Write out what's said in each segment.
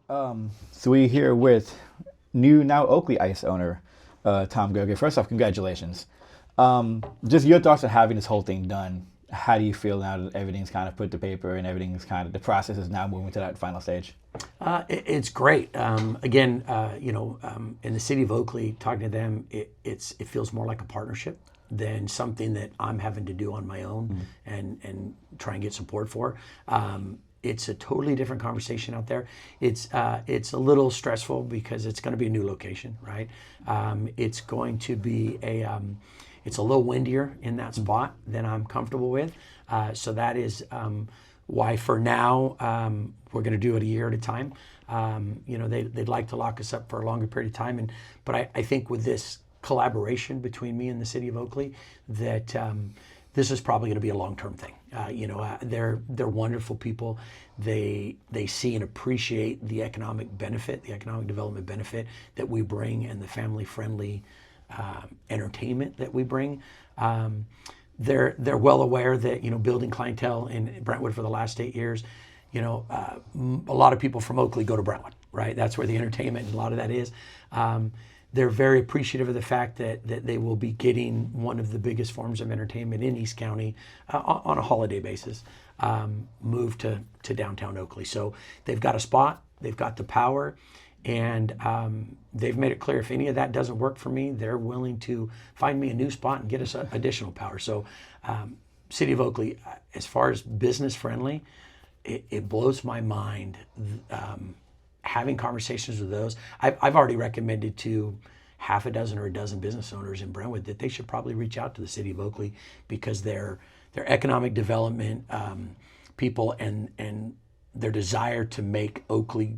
So we're here with new now Oakley Ice owner, Tom Gregory. First off, congratulations. Just your thoughts on having this whole thing done. How do you feel now that everything's kind of put to paper and everything's kind of the process is now moving to that final stage? It's great. Again, in the city of Oakley, talking to them, it feels more like a partnership than something that I'm having to do on my own and try and get support for. It's a totally different conversation out there. It's a little stressful because it's going to be a new location, right? It's going to be it's a little windier in that spot than I'm comfortable with. So that is why for now we're going to do it a year at a time. They'd like to lock us up for a longer period of time, but I think with this collaboration between me and the city of Oakley, that this is probably going to be a long-term thing. They're wonderful people. They see and appreciate the economic benefit, the economic development benefit that we bring, and the family-friendly entertainment that we bring. They're well aware that building clientele in Brentwood for the last 8 years. A lot of people from Oakley go to Brentwood, right? That's where the entertainment and a lot of that is. They're very appreciative of the fact that they will be getting one of the biggest forms of entertainment in East County on a holiday basis, moved to downtown Oakley. So they've got a spot, they've got the power, and they've made it clear if any of that doesn't work for me, they're willing to find me a new spot and get us additional power. So City of Oakley, as far as business friendly, it blows my mind having conversations with those. I've already recommended to half a dozen or a dozen business owners in Brentwood that they should probably reach out to the city of Oakley because their economic development people and their desire to make Oakley,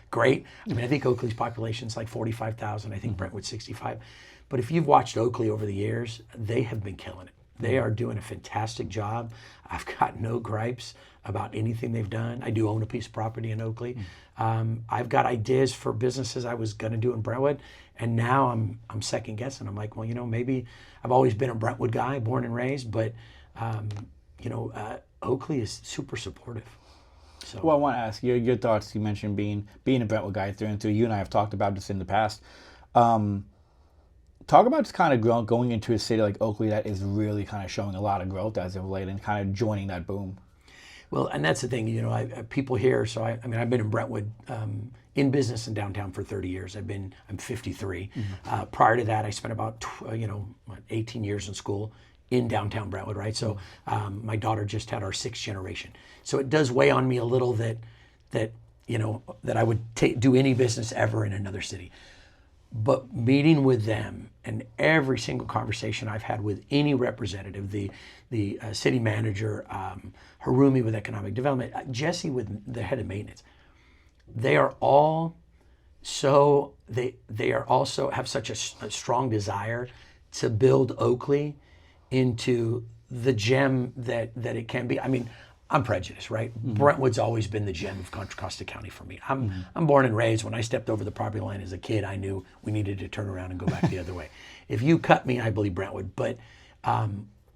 great. I mean, I think Oakley's population is like 45,000. I think Brentwood's 65. But if you've watched Oakley over the years, they have been killing it. They are doing a fantastic job. I've got no gripes about anything they've done. I do own a piece of property in Oakley. I've got ideas for businesses I was going to do in Brentwood, and now I'm second guessing. I'm like, well, maybe I've always been a Brentwood guy, born and raised, but Oakley is super supportive. So. Well, I want to ask your thoughts. You mentioned being a Brentwood guy through and through. You and I have talked about this in the past. Talk about just kind of going into a city like Oakley that is really kind of showing a lot of growth as of late and kind of joining that boom. Well, and that's the thing, people here. So I've been in Brentwood in business in downtown for 30 years. I'm 53. Prior to that, I spent about 18 years in school in downtown Brentwood, right? So my daughter just had our 6th generation. So it does weigh on me a little that I would do any business ever in another city. But meeting with them and every single conversation I've had with any representative, the city manager, Harumi with economic development, Jesse with the head of maintenance, they are all they are also have such a strong desire to build Oakley into the gem that it can be. I mean, I'm prejudiced, right? Brentwood's always been the gem of Contra Costa County for me. I'm born and raised. When I stepped over the property line as a kid, I knew we needed to turn around and go back the other way. If you cut me, I believe Brentwood. But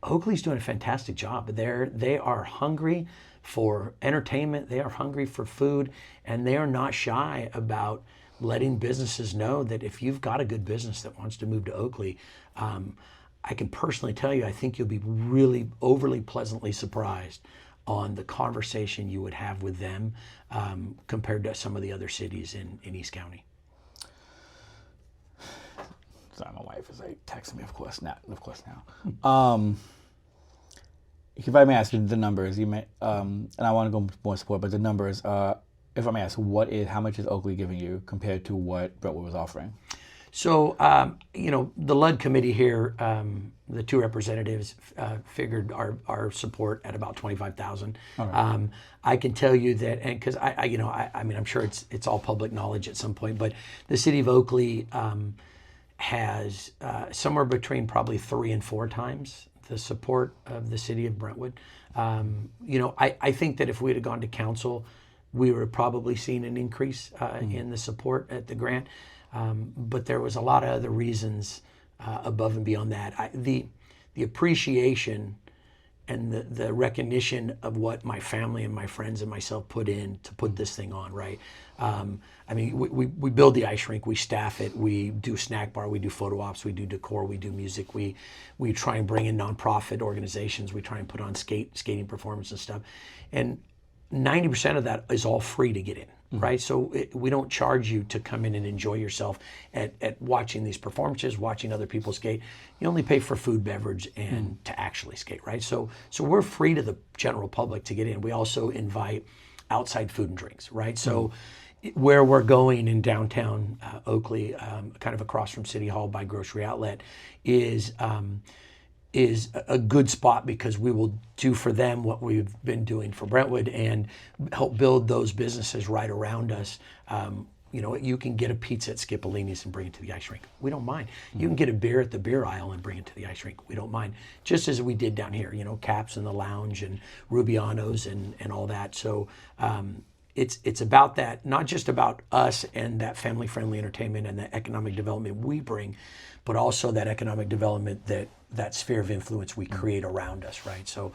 Oakley's doing a fantastic job. They are hungry for entertainment. They are hungry for food, and they are not shy about letting businesses know that if you've got a good business that wants to move to Oakley, I can personally tell you, I think you'll be really overly pleasantly surprised on the conversation you would have with them compared to some of the other cities in East County. Sorry, my wife is texting me, of course now. If I may ask you the numbers, and I want to go more support, but the numbers, if I may ask, how much is Oakley giving you compared to what Brentwood was offering? So, the LUD committee here, the 2 representatives figured our support at about $25,000. Right. I can tell you that, and because I'm sure it's all public knowledge at some point, but the city of Oakley has somewhere between probably 3 and 4 times the support of the city of Brentwood. I think that if we had gone to council, we would have probably seen an increase in the support at the grant. But there was a lot of other reasons above and beyond that. The appreciation the recognition of what my family and my friends and myself put in to put this thing on, right? I mean, we build the ice rink, we staff it, we do snack bar, we do photo ops, we do decor, we do music, we try and bring in nonprofit organizations, we try and put on skating performance and stuff. And 90% of that is all free to get in. Right, so we don't charge you to come in and enjoy yourself at watching these performances, watching other people skate. You only pay for food, beverage, and to actually skate. Right, so we're free to the general public to get in. We also invite outside food and drinks. Right, so where we're going in downtown Oakley, kind of across from City Hall by Grocery Outlet, is a good spot because we will do for them what we've been doing for Brentwood and help build those businesses right around us. You know, you can get a pizza at Skipolini's and bring it to the ice rink. We don't mind. You can get a beer at the beer aisle and bring it to the ice rink. We don't mind. Just as we did down here, you know, Caps in the lounge and Rubiano's and all that. So it's about that, not just about us and that family-friendly entertainment and the economic development we bring, but also that economic development that sphere of influence we create around us, right? So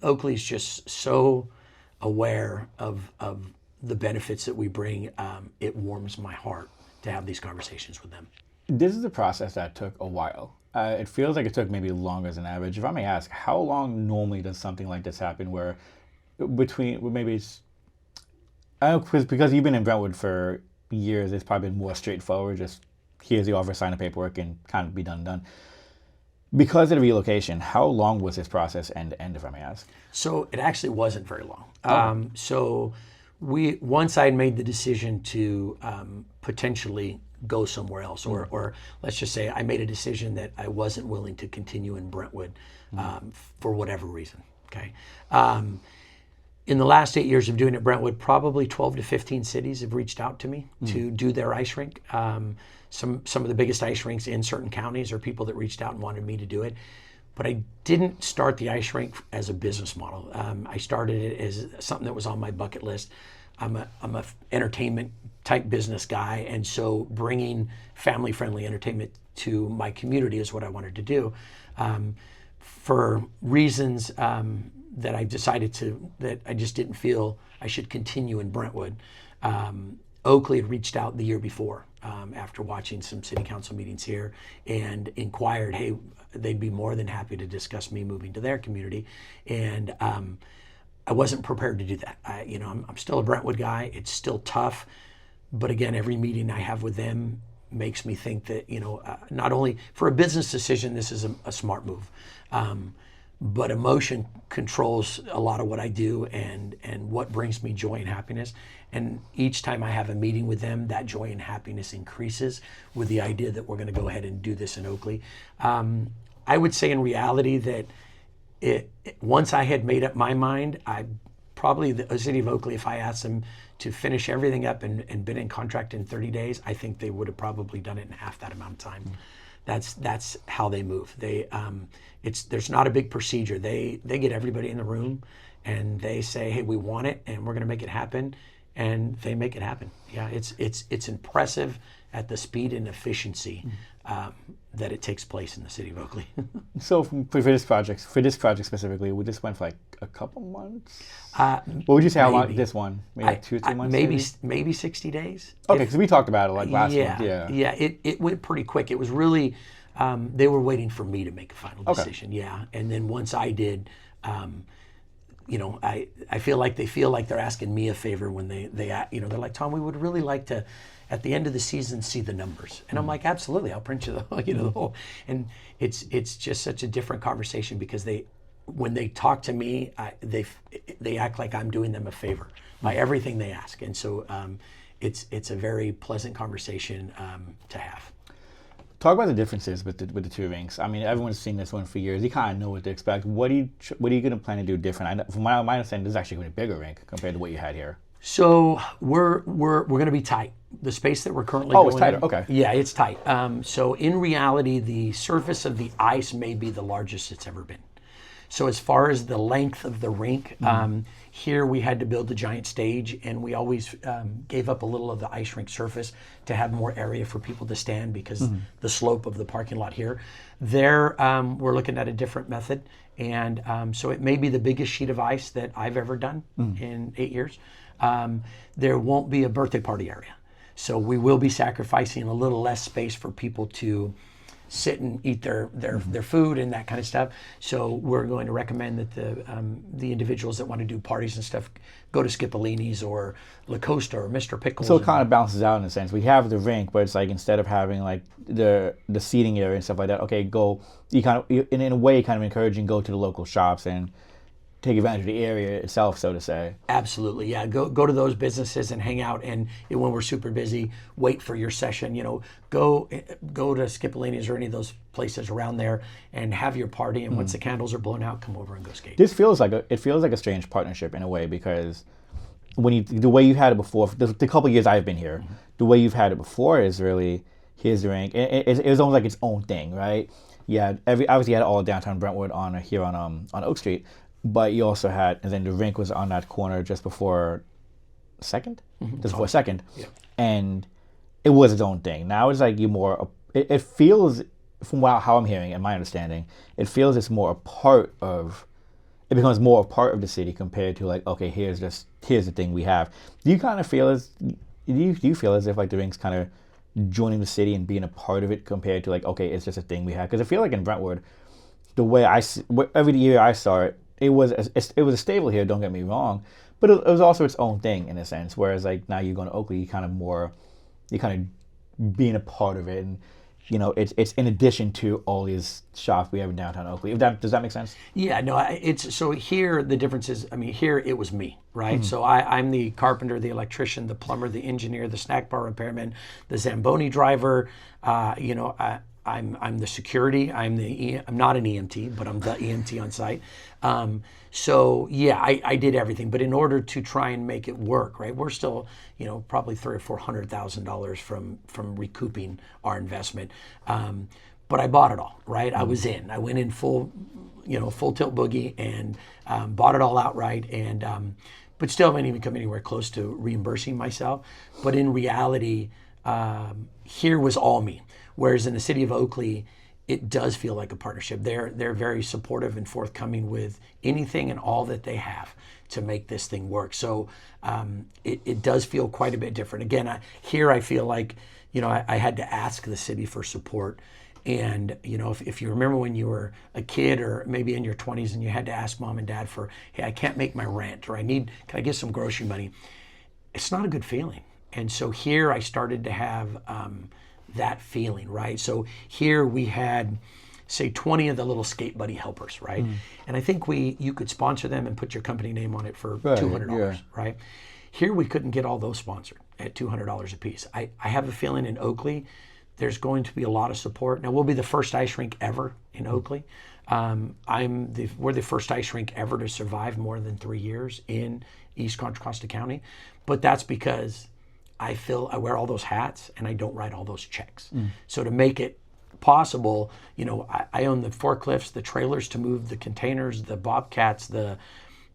Oakley's just so aware of the benefits that we bring. It warms my heart to have these conversations with them. This is a process that took a while. It feels like it took maybe longer than average. If I may ask, how long normally does something like this happen where maybe it's, I don't know, because you've been in Brentwood for years, it's probably been more straightforward, just here's the offer, sign the paperwork, and kind of be done. Because of the relocation, how long was this process end to end, if I may ask? So it actually wasn't very long. So once I made the decision to potentially go somewhere else, or let's just say I made a decision that I wasn't willing to continue in Brentwood for whatever reason, okay? In the last 8 years of doing it, Brentwood, probably 12 to 15 cities have reached out to me to do their ice rink. Some of the biggest ice rinks in certain counties are people that reached out and wanted me to do it. But I didn't start the ice rink as a business model. I started it as something that was on my bucket list. I'm a entertainment type business guy, and so bringing family-friendly entertainment to my community is what I wanted to do. For reasons that I decided that I just didn't feel I should continue in Brentwood. Oakley had reached out the year before after watching some city council meetings here and inquired, hey, they'd be more than happy to discuss me moving to their community. And I wasn't prepared to do that. I'm still a Brentwood guy. It's still tough. But again, every meeting I have with them makes me think that, not only for a business decision, this is a smart move. But emotion controls a lot of what I do and what brings me joy and happiness. And each time I have a meeting with them, that joy and happiness increases with the idea that we're going to go ahead and do this in Oakley. I would say in reality that once I had made up my mind, the city of Oakley, if I asked them to finish everything up and been in contract in 30 days, I think they would have probably done it in half that amount of time. That's how they move. There's not a big procedure. They get everybody in the room and they say, hey, we want it and we're going to make it happen, and they make it happen. Yeah, it's impressive at the speed and efficiency that it takes place in the city of Oakley. So for this project specifically, we just went for like a couple months. What would you say? How long this one? Maybe like 2 or 3 months. Maybe 60 days. Okay, because we talked about it like last month. Yeah. It went pretty quick. It was really they were waiting for me to make a final decision. Okay. Yeah, and then once I did. I feel like they're asking me a favor when they're like, Tom, we would really like to, at the end of the season, see the numbers. And I'm like, absolutely, I'll print you the whole. And it's just such a different conversation because when they talk to me, they act like I'm doing them a favor by everything they ask. And so it's a very pleasant conversation to have. Talk about the differences with the two rinks. I mean, everyone's seen this one for years. You kind of know what to expect. What are you going to plan to do different? From my understanding, this is actually going to be a bigger rink compared to what you had here. So we're going to be tight. The space that we're currently going it's tighter. In, okay. Yeah, it's tight. So in reality, the surface of the ice may be the largest it's ever been. So as far as the length of the rink, here we had to build a giant stage, and we always gave up a little of the ice rink surface to have more area for people to stand because the slope of the parking lot here. There, we're looking at a different method, And so it may be the biggest sheet of ice that I've ever done in 8 years. There won't be a birthday party area. So we will be sacrificing a little less space for people to sit and eat their food and that kind of stuff. So we're going to recommend that the individuals that want to do parties and stuff go to Scipollini's or La Costa or Mr. Pickles. So it kind of balances out in a sense. We have the rink, but it's like instead of having like the seating area and stuff like that, okay, in a way kind of encouraging go to the local shops and take advantage of the area itself, so to say. Absolutely, yeah. Go to those businesses and hang out, and when we're super busy, wait for your session. Go to Scipollini's or any of those places around there and have your party. And once the candles are blown out, come over and go skate. This feels like a strange partnership in a way, because the way you had it before, the couple of years I've been here, the way you've had it before is really here's the rink. It was almost like its own thing, right? Yeah, obviously you had all downtown Brentwood on Oak Street. But you also had, and then the rink was on that corner just before Second? Just before Second. Yeah. And it was its own thing. Now it's like it feels, from how I'm hearing and my understanding, it feels it becomes more a part of the city compared to like, okay, here's the thing we have. Do you feel as if like the rink's kind of joining the city and being a part of it compared to like, okay, it's just a thing we have? Because I feel like in Brentwood, the way every year I saw it, it was a staple here, don't get me wrong, but it was also its own thing in a sense. Whereas like now you go to Oakley, you kind of being a part of it, and it's in addition to all these shops we have in downtown Oakley. Does that make sense? Yeah, no, it's so here the difference is, here it was me, right? So I'm the carpenter, the electrician, the plumber, the engineer, the snack bar repairman, the Zamboni driver. I'm the security. I'm not an EMT, but I'm the EMT on site. So yeah, I did everything. But in order to try and make it work, right, we're still probably $300,000 or $400,000 from recouping our investment. But I bought it all, right? I was in. I went in full tilt boogie and bought it all outright, and but still haven't even come anywhere close to reimbursing myself. But in reality, here was all me. Whereas in the city of Oakley, it does feel like a partnership. They're very supportive and forthcoming with anything and all that they have to make this thing work. So it does feel quite a bit different. Again, I feel like I had to ask the city for support. And if you remember when you were a kid or maybe in your 20s and you had to ask mom and dad for, hey, I can't make my rent, or can I get some grocery money? It's not a good feeling. And so here I started to have that feeling, right? So here we had, say, 20 of the little skate buddy helpers, right? And I think you could sponsor them and put your company name on it for $200, right? Here we couldn't get all those sponsored at $200 a piece. I have a feeling in Oakley, there's going to be a lot of support. Now, we'll be the first ice rink ever in Oakley. We're the first ice rink ever to survive more than 3 years in East Contra Costa County. But that's because I wear all those hats and I don't write all those checks. So to make it possible, I own the forklifts, the trailers to move the containers, the bobcats, the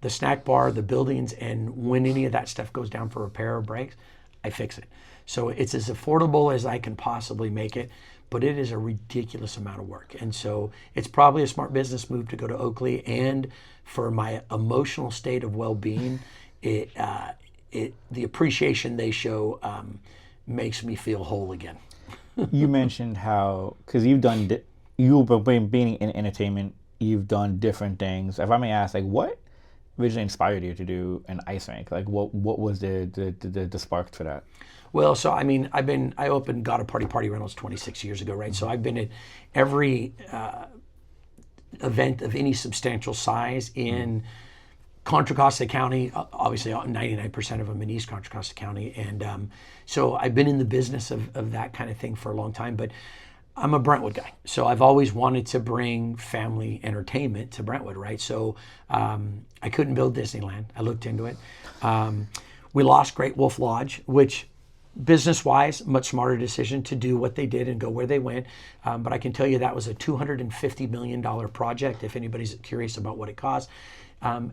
snack bar, the buildings, and when any of that stuff goes down for repair or breaks, I fix it. So it's as affordable as I can possibly make it, but it is a ridiculous amount of work. And so it's probably a smart business move to go to Oakley, and for my emotional state of well-being, the appreciation they show makes me feel whole again. You mentioned how, because you've been being in entertainment, you've done different things. If I may ask, like, what originally inspired you to do an ice rink? Like, what was the spark for that? Well, so I opened Got a Party Rentals 26 years ago, right? So I've been at every event of any substantial size in Contra Costa County, obviously 99% of them in East Contra Costa County. And so I've been in the business of that kind of thing for a long time, but I'm a Brentwood guy. So I've always wanted to bring family entertainment to Brentwood, right? So I couldn't build Disneyland. I looked into it. We lost Great Wolf Lodge, which business-wise, much smarter decision to do what they did and go where they went. But I can tell you that was a $250 million project, if anybody's curious about what it cost.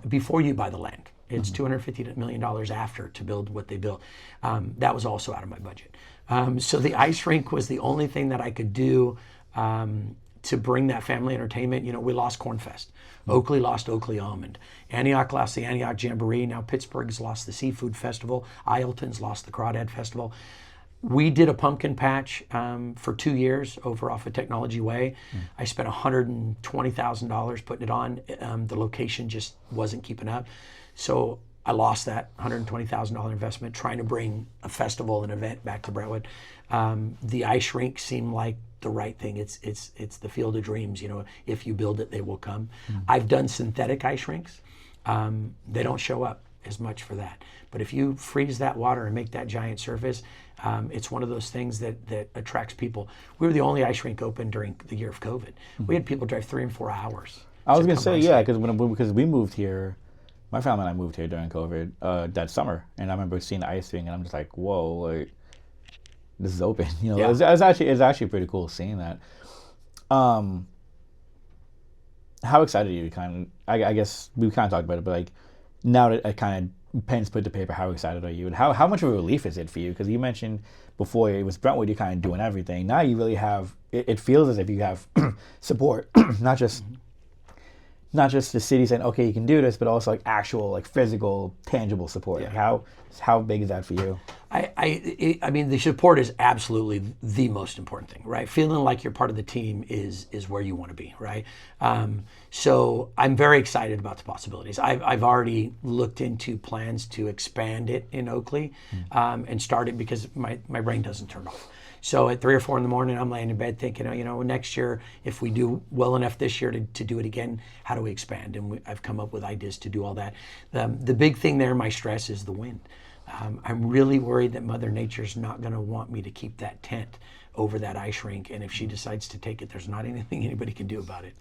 Before you buy the land. It's $250 million after to build what they built. That was also out of my budget. So the ice rink was the only thing that I could do to bring that family entertainment. We lost Cornfest. Oakley lost Oakley Almond. Antioch lost the Antioch Jamboree. Now Pittsburgh's lost the Seafood Festival. Ileton's lost the Crawdad Festival. We did a pumpkin patch for 2 years over off of Technology Way. I spent $120,000 putting it on. The location just wasn't keeping up. So I lost that $120,000 investment trying to bring a festival, an event back to Brentwood. The ice rink seemed like the right thing. It's the field of dreams. If you build it, they will come. I've done synthetic ice rinks. They don't show up as much for that. But if you freeze that water and make that giant surface, it's one of those things that attracts people. We were the only ice rink open during the year of COVID. We had people drive 3 and 4 hours. I was going to say, yeah, because we moved here. My family and I moved here during COVID that summer, and I remember seeing the ice rink, and I'm just like, whoa, like, this is open. Yeah. It's actually pretty cool seeing that. How excited are you? I guess we kind of talked about it, but like now that I kind of pen's put to paper, how excited are you, and how much of a relief is it for you? Because you mentioned before it was Brentwood, you're kind of doing everything. Now you really have. It feels as if you have support, not just the city saying, okay, you can do this, but also like actual, like physical, tangible support. Yeah. Like how big is that for you? I mean, the support is absolutely the most important thing, right? Feeling like you're part of the team is where you want to be, right? So I'm very excited about the possibilities. I've already looked into plans to expand it in Oakley and start it because my brain doesn't turn off. So at 3 or 4 in the morning, I'm laying in bed thinking, next year, if we do well enough this year to do it again, how do we expand? And I've come up with ideas to do all that. The big thing there, my stress, is the wind. I'm really worried that Mother Nature's not going to want me to keep that tent over that ice rink. And if she decides to take it, there's not anything anybody can do about it.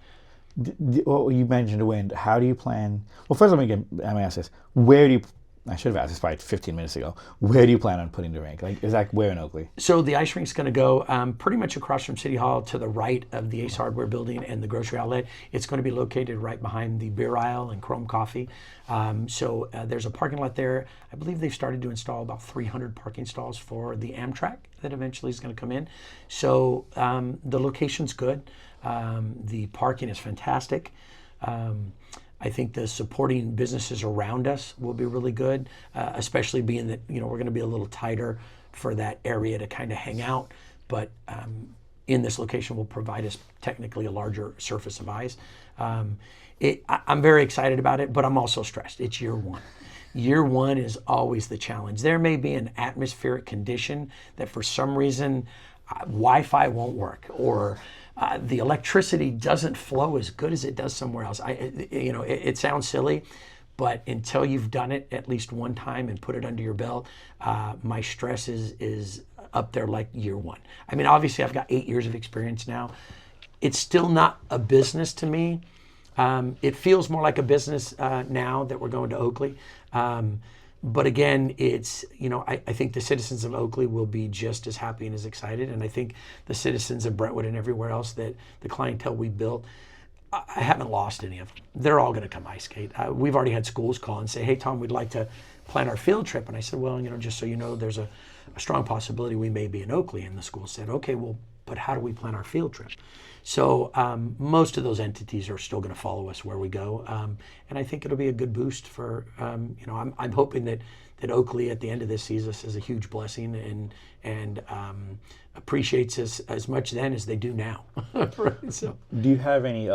Well, you mentioned the wind. How do you plan? Well, first let me ask this. Where do you? I should have asked this probably 15 minutes ago. Where do you plan on putting the rink? Like, is that where in Oakley? So the ice rink's going to go pretty much across from City Hall to the right of the Ace Hardware building and the grocery outlet. It's going to be located right behind the beer aisle and Chrome Coffee. So there's a parking lot there. I believe they've started to install about 300 parking stalls for the Amtrak that eventually is going to come in. So the location's good. The parking is fantastic. I think the supporting businesses around us will be really good, especially being that we're going to be a little tighter for that area to kind of hang out. But in this location will provide us technically a larger surface of ice. I'm very excited about it, but I'm also stressed. It's year one. Year one is always the challenge. There may be an atmospheric condition that for some reason Wi-Fi won't work, or the electricity doesn't flow as good as it does somewhere else. It sounds silly, but until you've done it at least one time and put it under your belt, my stress is up there like year one. I mean, obviously I've got 8 years of experience now. It's still not a business to me. It feels more like a business now that we're going to Oakley. But again, it's, I think the citizens of Oakley will be just as happy and as excited. And I think the citizens of Brentwood and everywhere else, that the clientele we built, I haven't lost any of them. They're all going to come ice skate. We've already had schools call and say, hey, Tom, we'd like to plan our field trip. And I said, well, just so you know, there's a strong possibility we may be in Oakley. And the school said, okay, well, but how do we plan our field trip? So most of those entities are still going to follow us where we go, and I think it'll be a good boost for. I'm hoping that Oakley at the end of this sees us as a huge blessing and appreciates us as much then as they do now. Right? So, do you have any?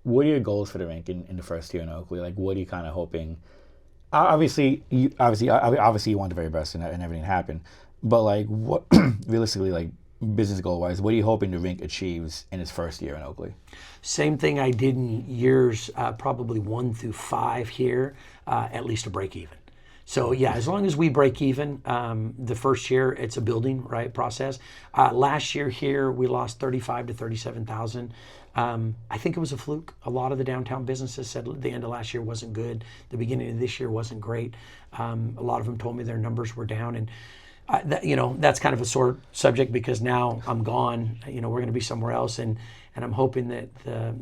What are your goals for the rink in the first year in Oakley? Like, what are you kind of hoping? Obviously, you want the very best and everything happen, but like, what realistically, like, business goal wise, what are you hoping the rink achieves in its first year in Oakley? Same thing I did in years probably 1 through 5 here, at least a break even. So yeah, as long as we break even, the first year it's a building process. Last year here we lost 35 to 37,000. I think it was a fluke. A lot of the downtown businesses said the end of last year wasn't good. The beginning of this year wasn't great. A lot of them told me their numbers were down, and that's kind of a sore subject because now I'm gone. We're going to be somewhere else, and I'm hoping that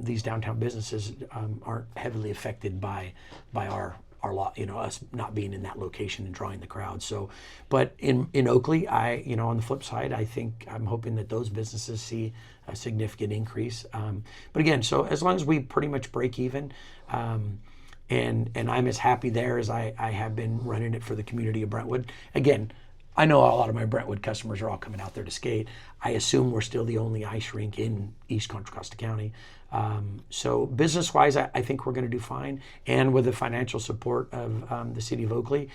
these downtown businesses aren't heavily affected by our us not being in that location and drawing the crowd. So, but in Oakley, on the flip side, I think I'm hoping that those businesses see a significant increase. But again, so as long as we pretty much break even, and I'm as happy there as I have been running it for the community of Brentwood. Again, I know a lot of my Brentwood customers are all coming out there to skate. I assume we're still the only ice rink in East Contra Costa County. So business-wise, I think we're going to do fine. And with the financial support of the city of Oakley,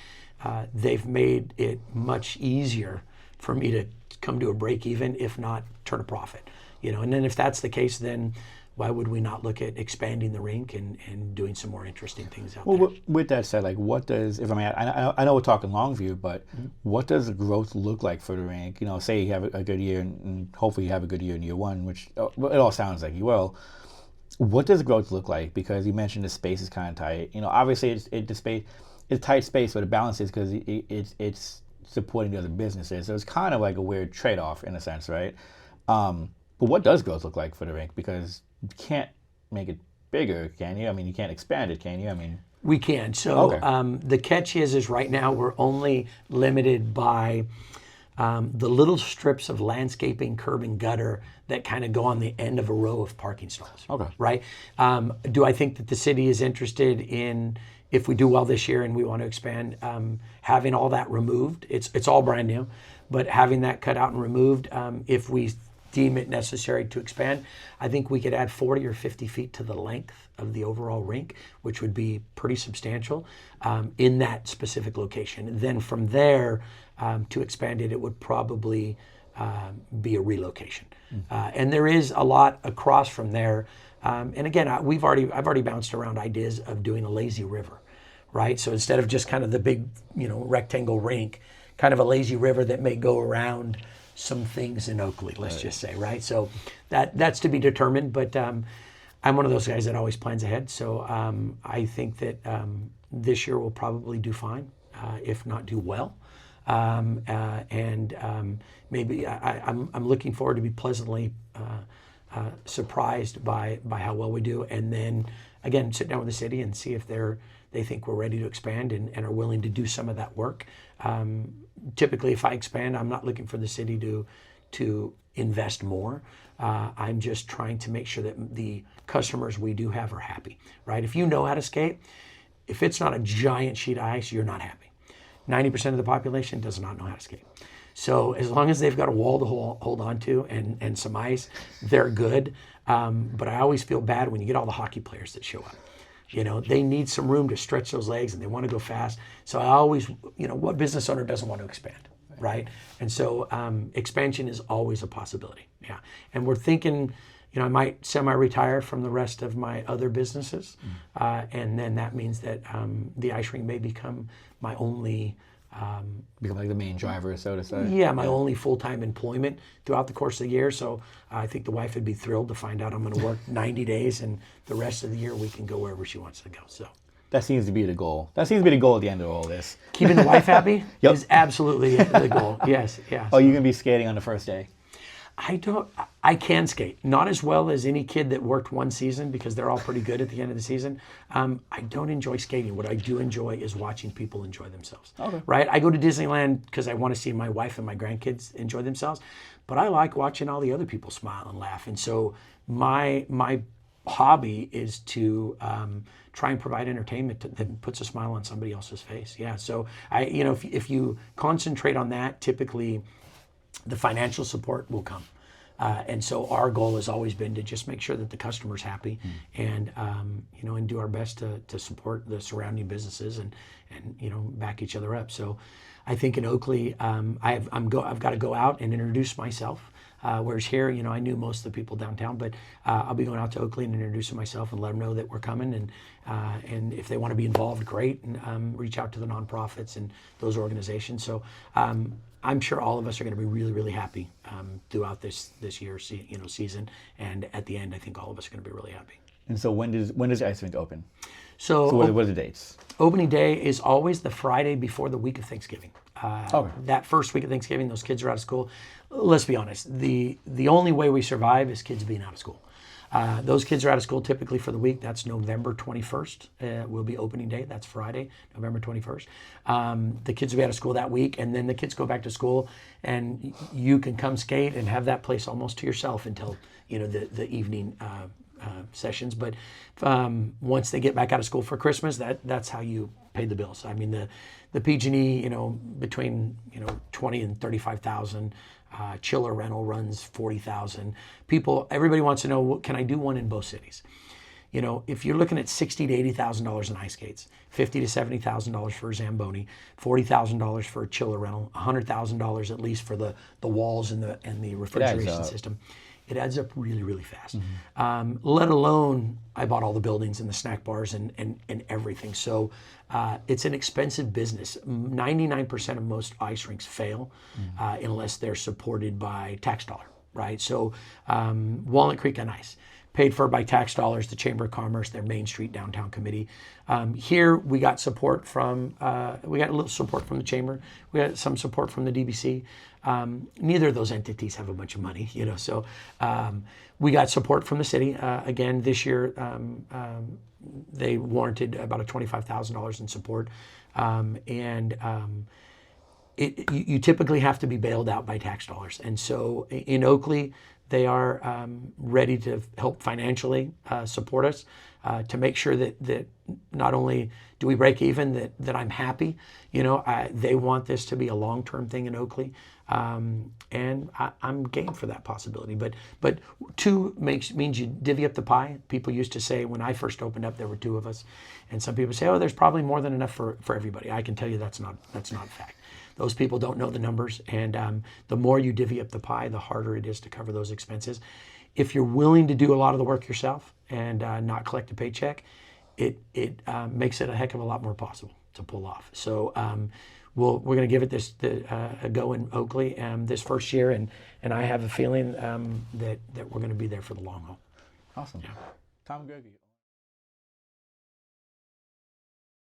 they've made it much easier for me to come to a break even, if not turn a profit. And then if that's the case, then why would we not look at expanding the rink and doing some more interesting things out there? Well, with that said, like, what does, I know we're talking long view, but what does the growth look like for the rink? Say you have a good year, and hopefully you have a good year in year one, which it all sounds like you will. What does growth look like? Because you mentioned the space is kind of tight. Obviously it's a tight space, but it balances because it's supporting the other businesses. So it's kind of like a weird trade-off in a sense, right? But what does growth look like for the rink? Because you can't make it bigger, can you? You can't expand it, can you? We can. So the catch is right now we're only limited by the little strips of landscaping, curb, and gutter that kind of go on the end of a row of parking stalls. Okay. Right? Do I think that the city is interested in, if we do well this year and we want to expand, having all that removed? It's all brand new, but having that cut out and removed, if we deem it necessary to expand, I think we could add 40 or 50 feet to the length of the overall rink, which would be pretty substantial in that specific location. Then from there, to expand it, it would probably be a relocation. And there is a lot across from there. And again, I've already bounced around ideas of doing a lazy river, right? So instead of just kind of the big, rectangle rink, kind of a lazy river that may go around some things in Oakley, let's just say, right? So that's to be determined, but I'm one of those guys that always plans ahead. So I think that this year we'll probably do fine, if not do well. Maybe I'm looking forward to be pleasantly surprised by how well we do, and then again sit down with the city and see if they think we're ready to expand and are willing to do some of that work. Typically, if I expand, I'm not looking for the city to invest more. I'm just trying to make sure that the customers we do have are happy, right? If you know how to skate, if it's not a giant sheet of ice, you're not happy. 90% of the population does not know how to skate. So as long as they've got a wall to hold on to and some ice, they're good. But I always feel bad when you get all the hockey players that show up. They need some room to stretch those legs and they want to go fast. So I always, what business owner doesn't want to expand, right? And so expansion is always a possibility. Yeah. And we're thinking, I might semi-retire from the rest of my other businesses. And then that means that the ice rink may become my only... become like the main driver, so to say. Yeah, my only full-time employment throughout the course of the year. So I think the wife would be thrilled to find out I'm going to work 90 days and the rest of the year we can go wherever she wants to go. So that seems to be the goal. That seems to be the goal at the end of all this. Keeping the wife happy is absolutely the goal. Yes, yeah. Oh, you're going to be skating on the first day? I can skate. Not as well as any kid that worked one season because they're all pretty good at the end of the season. I don't enjoy skating. What I do enjoy is watching people enjoy themselves. Okay. Right? I go to Disneyland because I want to see my wife and my grandkids enjoy themselves. But I like watching all the other people smile and laugh. And so my hobby is to try and provide entertainment that puts a smile on somebody else's face. Yeah. So if you concentrate on that, typically the financial support will come. And so our goal has always been to just make sure that the customer's happy and do our best to support the surrounding businesses and back each other up. So I think in Oakley, I've got to go out and introduce myself. Whereas here, I knew most of the people downtown, but I'll be going out to Oakley and introducing myself and let them know that we're coming. And if they want to be involved, great. And reach out to the nonprofits and those organizations. So I'm sure all of us are going to be really, really happy throughout this year, season. And at the end, I think all of us are going to be really happy. And so when does the ice rink open? So what are the dates? Opening day is always the Friday before the week of Thanksgiving. Okay. That first week of Thanksgiving, those kids are out of school. Let's be honest. The only way we survive is kids being out of school. Those kids are out of school typically for the week. That's November 21st. Will be opening day. That's Friday, November 21st. The kids will be out of school that week, and then the kids go back to school, and you can come skate and have that place almost to yourself until the evening sessions. But once they get back out of school for Christmas, that's how you pay the bills. I mean, the PG&E, between 20 and 35,000. Chiller rental runs 40,000. Everybody wants to know, can I do one in both cities? If you're looking at $60,000 to $80,000 in ice skates, $50,000 to $70,000 for a Zamboni, $40,000 for a chiller rental, $100,000 at least for the walls and the refrigeration system. It adds up really, really fast. Let alone, I bought all the buildings and the snack bars and everything. So it's an expensive business. 99% of most ice rinks fail unless they're supported by tax dollar, right? So Walnut Creek on Ice, paid for by tax dollars, the Chamber of Commerce, their Main Street Downtown Committee. Here we got support we got a little support from the Chamber. We got some support from the DBC. Neither of those entities have a bunch of money, so we got support from the city. Again, this year they warranted about $25,000 in support. You typically have to be bailed out by tax dollars. And so in Oakley, they are ready to help financially support us to make sure that not only do we break even, that I'm happy. They want this to be a long-term thing in Oakley. And I'm game for that possibility. But two means you divvy up the pie. People used to say when I first opened up, there were two of us. And some people say, oh, there's probably more than enough for everybody. I can tell you that's not fact. Those people don't know the numbers, and the more you divvy up the pie, the harder it is to cover those expenses. If you're willing to do a lot of the work yourself and not collect a paycheck, it makes it a heck of a lot more possible to pull off. So we're going to give it a go in Oakley this first year, and I have a feeling that we're going to be there for the long haul. Awesome. Yeah. Tom Gregory.